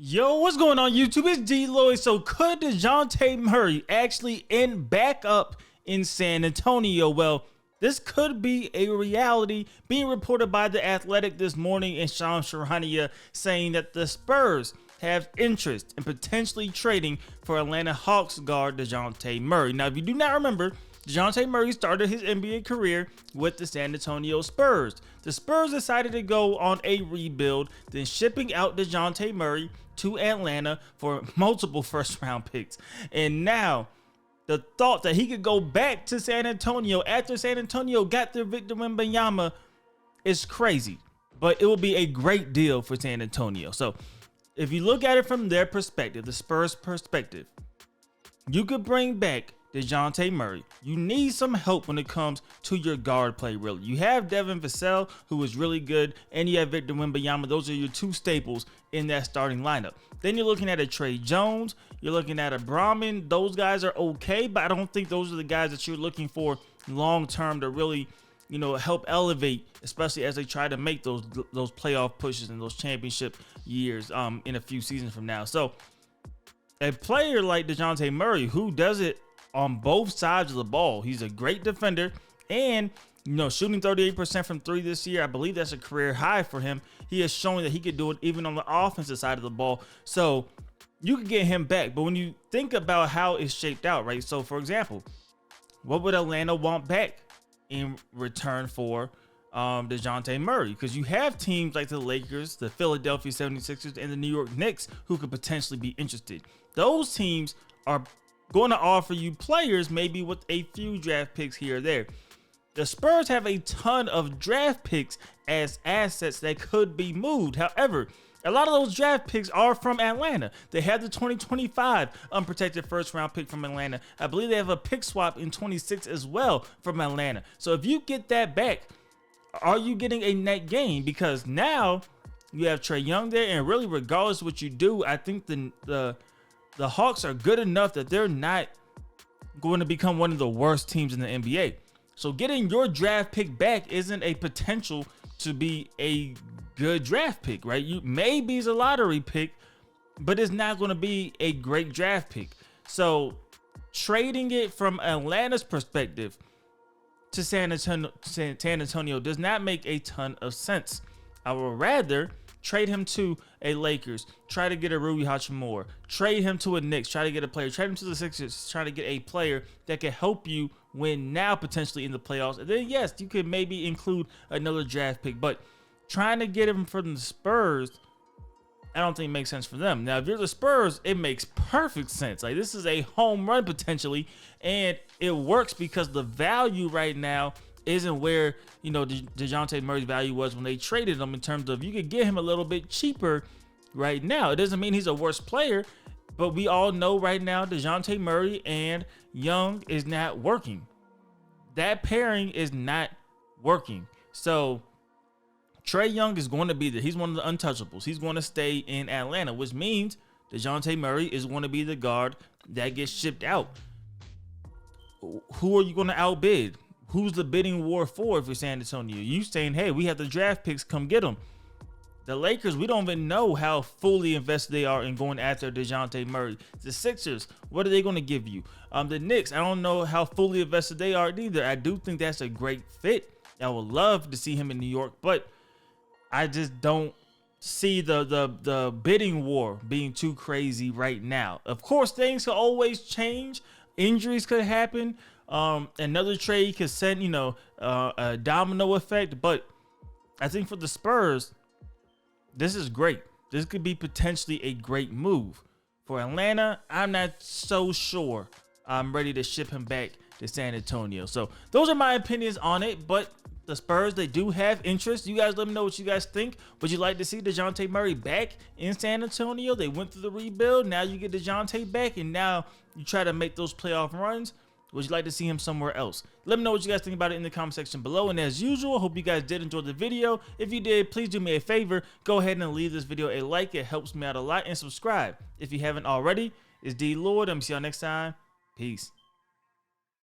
Yo, what's going on YouTube? It's DLloyd. So could Dejounte Murray actually end back up in San Antonio? Well, this could be a reality being reported by The Athletic this morning, and Sean Sharania saying that the Spurs have interest in potentially trading for Atlanta Hawks guard Dejounte Murray. Now, if you do not remember, Dejounte Murray started his NBA career with the San Antonio Spurs. The Spurs decided to go on a rebuild, then shipping out Dejounte Murray to Atlanta for multiple first-round picks. And now, the thought that he could go back to San Antonio after San Antonio got their Victor Wembanyama is crazy. But it will be a great deal for San Antonio. So, if you look at it from their perspective, the Spurs perspective, you could bring back Dejounte Murray. You need some help when it comes to your guard play, really. You have Devin Vassell, who is really good, and you have Victor Wembanyama. Those are your two staples in that starting lineup. Then you're looking at a Trey Jones. You're looking at a Brahman. Those guys are okay, but I don't think those are the guys that you're looking for long-term to really, help elevate, especially as they try to make those playoff pushes and those championship years in a few seasons from now. So a player like Dejounte Murray, who does it on both sides of the ball. He's a great defender, and shooting 38% from three this year. I believe that's a career high for him. He has shown that he could do it even on the offensive side of the ball. So you could get him back. But when you think about how it's shaped out, right? So for example, what would Atlanta want back in return for Dejounte Murray? Because you have teams like the Lakers, the Philadelphia 76ers, and the New York Knicks who could potentially be interested. Those teams are going to offer you players maybe with a few draft picks here or there. The Spurs have a ton of draft picks as assets that could be moved. However, a lot of those draft picks are from Atlanta. They have the 2025 unprotected first round pick from Atlanta. I believe they have a pick swap in 26 as well from Atlanta. So if you get that back, are you getting a net gain? Because now you have Trae Young there, and really regardless of what you do, I think the Hawks are good enough that they're not going to become one of the worst teams in the NBA. So getting your draft pick back isn't a potential to be a good draft pick, right? Maybe it's a lottery pick, but it's not going to be a great draft pick. So trading it from Atlanta's perspective to San Antonio does not make a ton of sense. I would rather trade him to a Lakers, try to get a Rui Hachimura, trade him to a Knicks, try to get a player, trade him to the Sixers, try to get a player that can help you win now potentially in the playoffs. And then yes, you could maybe include another draft pick, but trying to get him from the Spurs, I don't think makes sense for them. Now, if you're the Spurs, it makes perfect sense. Like, this is a home run potentially, and it works because the value right now isn't where Dejounte Murray's value was when they traded him, in terms of you could get him a little bit cheaper right now. It doesn't mean he's a worse player, but we all know right now Dejounte Murray and Young is not working. That pairing is not working. So Trae Young is going to be there. He's one of the untouchables. He's going to stay in Atlanta, which means Dejounte Murray is going to be the guard that gets shipped out. Who are you going to outbid? Who's the bidding war for if you're San Antonio? You saying, hey, we have the draft picks, come get them. The Lakers, we don't even know how fully invested they are in going after Dejounte Murray. The Sixers, what are they going to give you? The Knicks, I don't know how fully invested they are either. I do think that's a great fit. I would love to see him in New York, but I just don't see the bidding war being too crazy right now. Of course, things could always change. Injuries could happen. Another trade could send, a domino effect. But I think for the Spurs, this is great. This could be potentially a great move. For Atlanta, I'm not so sure I'm ready to ship him back to San Antonio. So those are my opinions on it. But the Spurs, they do have interest. You guys let me know what you guys think. Would you like to see Dejounte Murray back in San Antonio? They went through the rebuild. Now you get Dejounte back, and now you try to make those playoff runs. Would you like to see him somewhere else? Let me know what you guys think about it in the comment section below. And as usual, hope you guys did enjoy the video. If you did, please do me a favor. Go ahead and leave this video a like. It helps me out a lot. And subscribe if you haven't already. It's DLloyd. I'm see y'all next time. Peace.